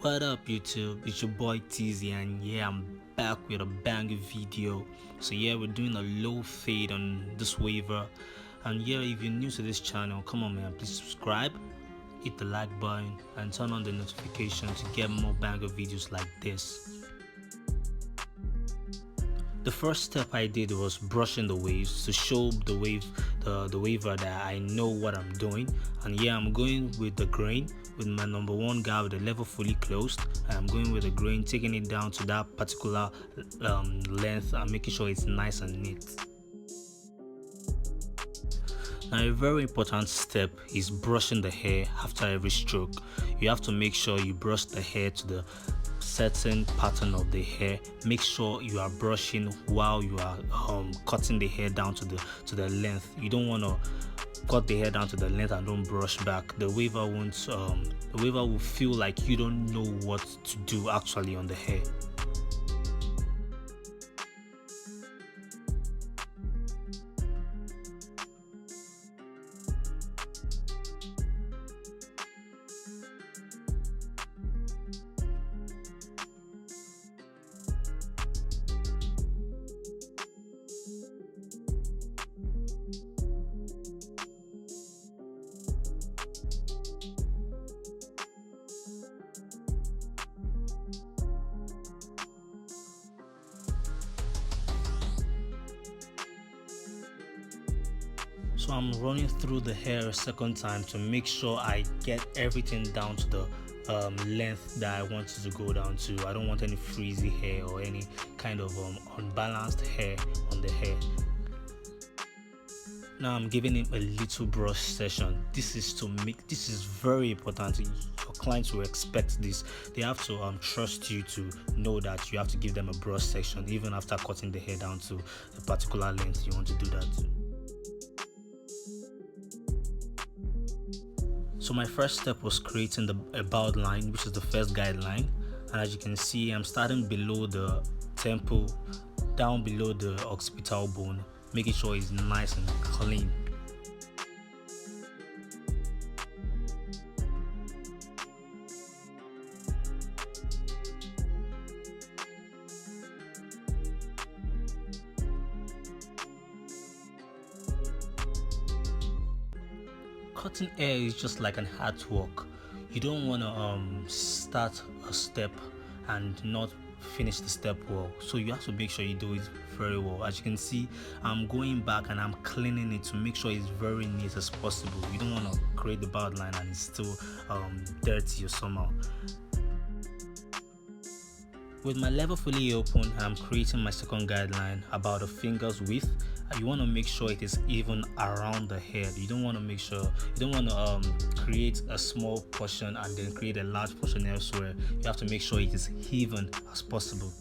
What up YouTube, it's your boy TZ and yeah, I'm back with a banger video. So yeah, we're doing a low fade on this waiver. And yeah, if you're new to this channel, come on man, please subscribe, hit the like button and turn on the notification to get more banger videos like this. The first step I did was brushing the waves to show the waiver that I know what I'm doing. And yeah, I'm going with the grain with my number one guy with the level fully closed. I'm going with the grain, taking it down to that particular length and making sure it's nice and neat. Now a very important step is brushing the hair after every stroke. You have to make sure you brush the hair to the certain pattern of the hair. Make sure you are brushing while you are cutting the hair down to the length. You don't want to cut the hair down to the length and don't brush back. The waiver won't the waiver will feel like you don't know what to do actually on the hair. So I'm running through the hair a second time to make sure I get everything down to the length that I want it to go down to. I don't want any frizzy hair or any kind of unbalanced hair on the hair. Now I'm giving him a little brush session. This is very important. Your clients will expect this. They have to trust you to know that you have to give them a brush section even after cutting the hair down to the particular length you want to do that to. So my first step was creating a bowed line, which is the first guideline, and as you can see, I'm starting below the temple, down below the occipital bone, making sure it's nice and clean. Cutting hair is just like an artwork. You don't want to start a step and not finish the step well, so you have to make sure you do it very well. As you can see, I'm going back and I'm cleaning it to make sure it's very neat as possible. You don't want to create the bowed line and it's still dirty or somehow. With my level fully open, I'm creating my second guideline about a finger's width. You want to make sure it is even around the head. You don't want to create a small portion and then create a large portion elsewhere. You have to make sure it is even as possible.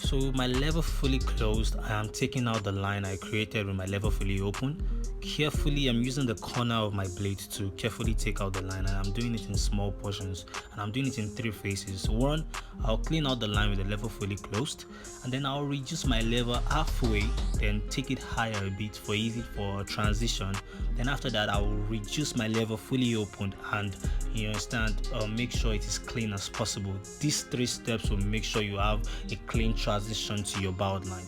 So with my level fully closed, I am taking out the line I created with my level fully open. Carefully, I'm using the corner of my blade to carefully take out the line, and I'm doing it in small portions, and I'm doing it in 3 phases. One, I'll clean out the line with the level fully closed, and then I'll reduce my level halfway, then take it higher a bit for a transition. Then after that, I will reduce my level fully opened and make sure it is clean as possible. These 3 steps will make sure you have a clean transition to your bowed line.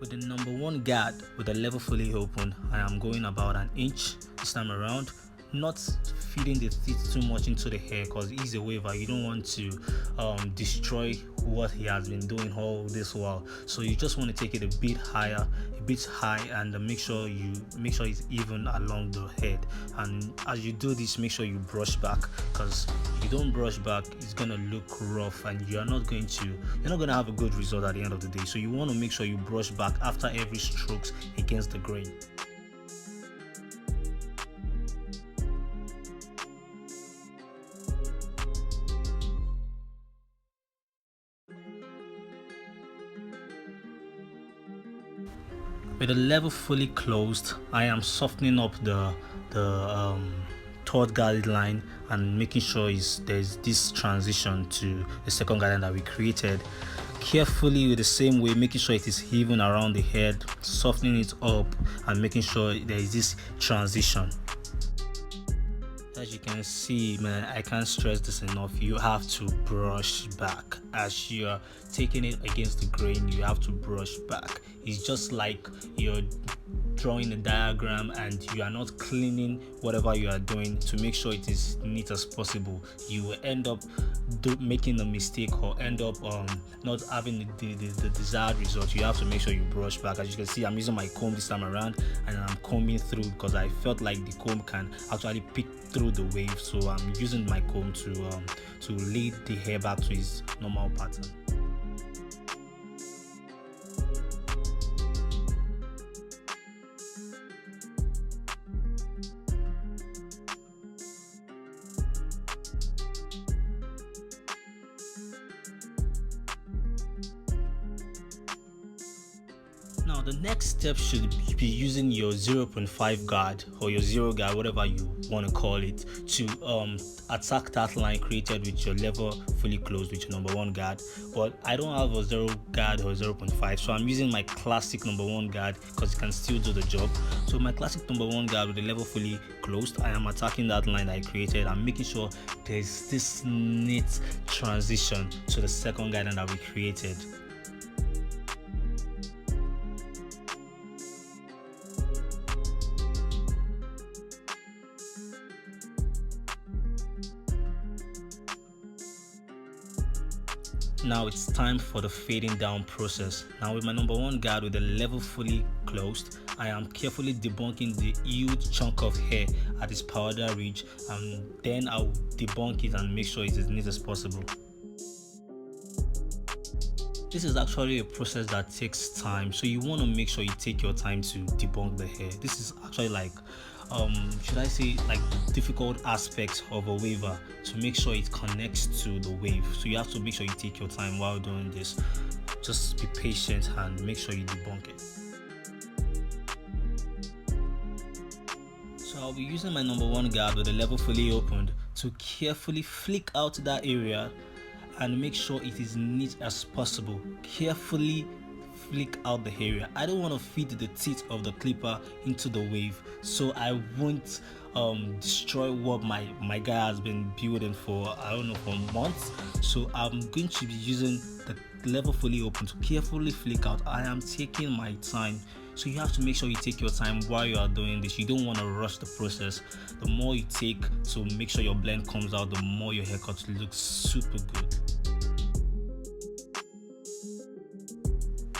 With the number one guard with the level fully open, I am going about an inch this time around. not feeding the teeth too much into the hair, because he's a waver. You don't want to destroy what he has been doing all this while. So you just want to take it a bit higher, a bit high, and make sure it's even along the head. And as you do this, make sure you brush back, because if you don't brush back, it's gonna look rough, and you're not gonna have a good result at the end of the day. So you want to make sure you brush back after every strokes against the grain. With the level fully closed, I am softening up the third guideline and making sure there's this transition to the second guideline that we created. Carefully, with the same way, making sure it is even around the head, softening it up, and making sure there is this transition. As you can see, man, I can't stress this enough. You have to brush back. As you're taking it against the grain, you have to brush back. It's just like you're drawing a diagram and you are not cleaning whatever you are doing to make sure it is neat as possible. You will end up making a mistake or end up not having the desired result. You have to make sure you brush back. As you can see, I'm using my comb this time around, and I'm combing through because I felt like the comb can actually pick through the wave. So I'm using my comb to lead the hair back to its normal pattern. Now the next step should be using your 0.5 guard or your 0 guard, whatever you want to call it, to attack that line created with your level fully closed with your number 1 guard. But I don't have a 0 guard or 0.5, so I'm using my classic number 1 guard because it can still do the job. So my classic number 1 guard with the level fully closed, I am attacking that line that I created. I'm making sure there's this neat transition to the second guideline that we created. Now it's time for the fading down process. Now with my number 1 guard with the level fully closed, I am carefully debunking the huge chunk of hair at its powder ridge, and then I'll debunk it and make sure it's as neat as possible. This is actually a process that takes time, so you want to make sure you take your time to debunk the hair. This is actually like should I say, like the difficult aspects of a waver, to make sure it connects to the wave. So you have to make sure you take your time while doing this. Just be patient and make sure you debunk it. So I'll be using my number 1 guard with the level fully opened to carefully flick out that area and make sure it is neat as possible. Carefully flick out the area. I don't want to feed the teeth of the clipper into the wave, so I won't destroy what my guy has been building for, I don't know, for months. So I'm going to be using the level fully open to carefully flick out. I am taking my time, so you have to make sure you take your time while you are doing this. You don't want to rush the process. The more you take to make sure your blend comes out, the more your haircut looks super good.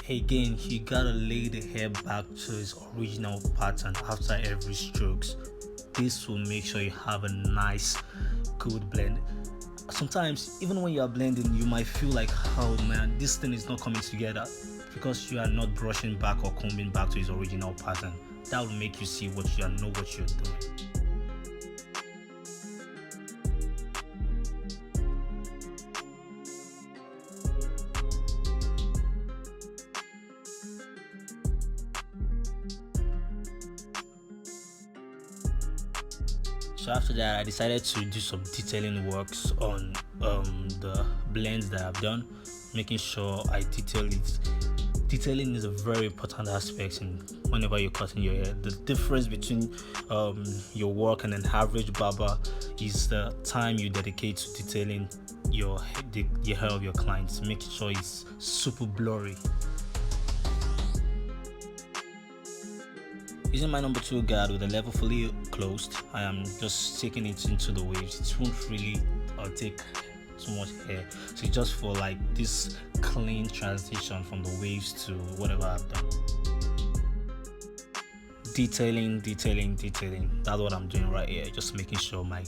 Again, you gotta lay the hair back to its original pattern after every strokes. This will make sure you have a nice, good blend. Sometimes, even when you are blending, you might feel like, oh man, this thing is not coming together, because you are not brushing back or combing back to its original pattern. That will make you see know what you're doing. So after that, I decided to do some detailing works on the blends that I've done, making sure I detail it. Detailing is a very important aspect in whenever you're cutting your hair. The difference between your work and an average barber is the time you dedicate to detailing your hair of your clients, making sure it's super blurry. Using my number 2 guard with the level fully closed, I am just taking it into the waves. It won't really take too much hair, so it's just for like this clean transition from the waves to whatever I've done. Detailing. That's what I'm doing right here. Just making sure my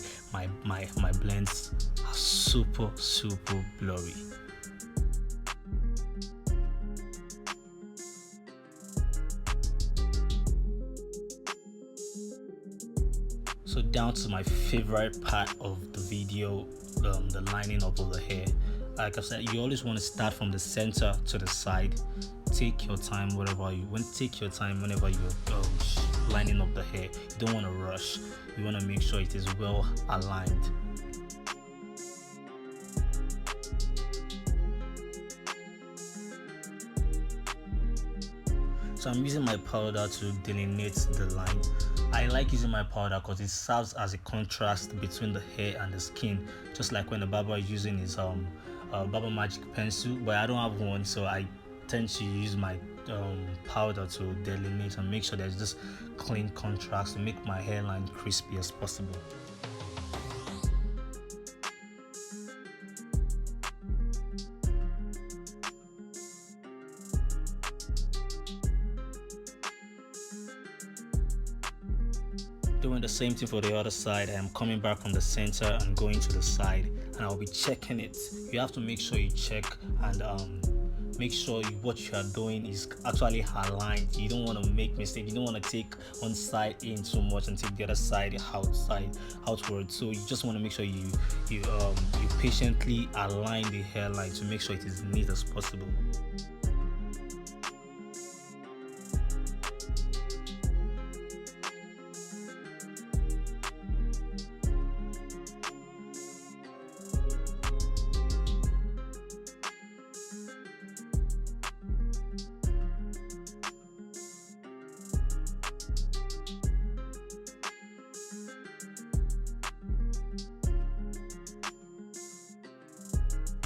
blends are super blurry. So down to my favorite part of the video, the lining up of the hair. Like I said, you always want to start from the center to the side. Take your time whenever you're lining up the hair. You don't want to rush. You want to make sure it is well aligned. So I'm using my powder to delineate the line. I like using my powder because it serves as a contrast between the hair and the skin, just like when the barber is using his Barber Magic pencil, but I don't have one, so I tend to use my powder to delineate and make sure there's this clean contrast to make my hairline crispy as possible. Doing the same thing for the other side. I am coming back from the center and going to the side, and I'll be checking it. You have to make sure you check and make sure what you are doing is actually aligned. You don't want to make mistakes. You don't want to take one side in too much and take the other side outward. So you just want to make sure you patiently align the hairline to make sure it is neat as possible.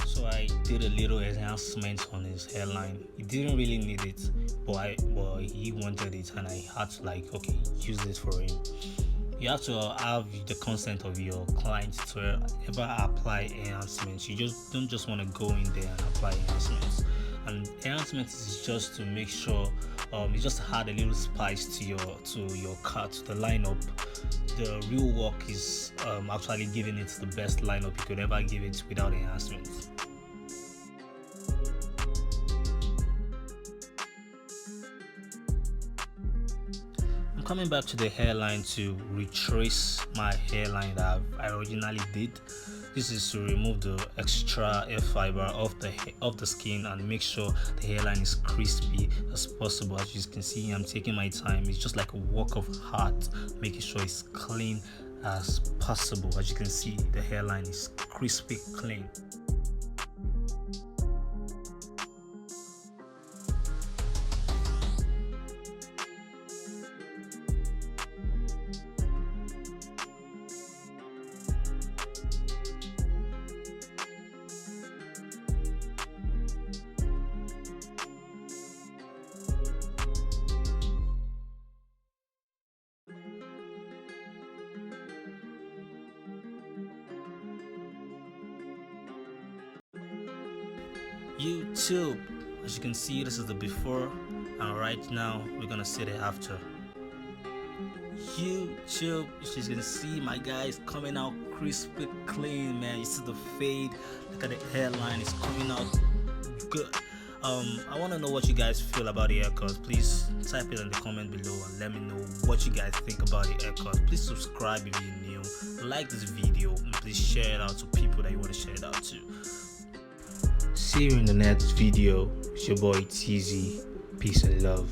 So I did a little enhancement on his hairline. He didn't really need it, but he wanted it, and I had to use it for him. You have to have the consent of your client to ever apply enhancements. You don't just want to go in there and apply enhancements. And enhancements is just to make sure you just add a little spice to your cut, to the lineup. The real work is actually giving it the best lineup you could ever give it without enhancements. I'm coming back to the hairline to retrace my hairline that I originally did. This is to remove the extra hair fiber off the skin and make sure the hairline is crispy as possible. As you can see, I'm taking my time. It's just like a work of art, making sure it's clean as possible. As you can see, the hairline is crispy clean. YouTube, as you can see, this is the before, and right now we're gonna see the after. YouTube, as you can see, my guy is coming out crispy clean, man. You see the fade, look at the hairline, it's coming out good. I want to know what you guys feel about the haircut. Please type it in the comment below and let me know what you guys think about the haircut. Please subscribe if you're new, like this video, and please share it out to people that you want to share it out to. See you in the next video. It's your boy TZ. Peace and love.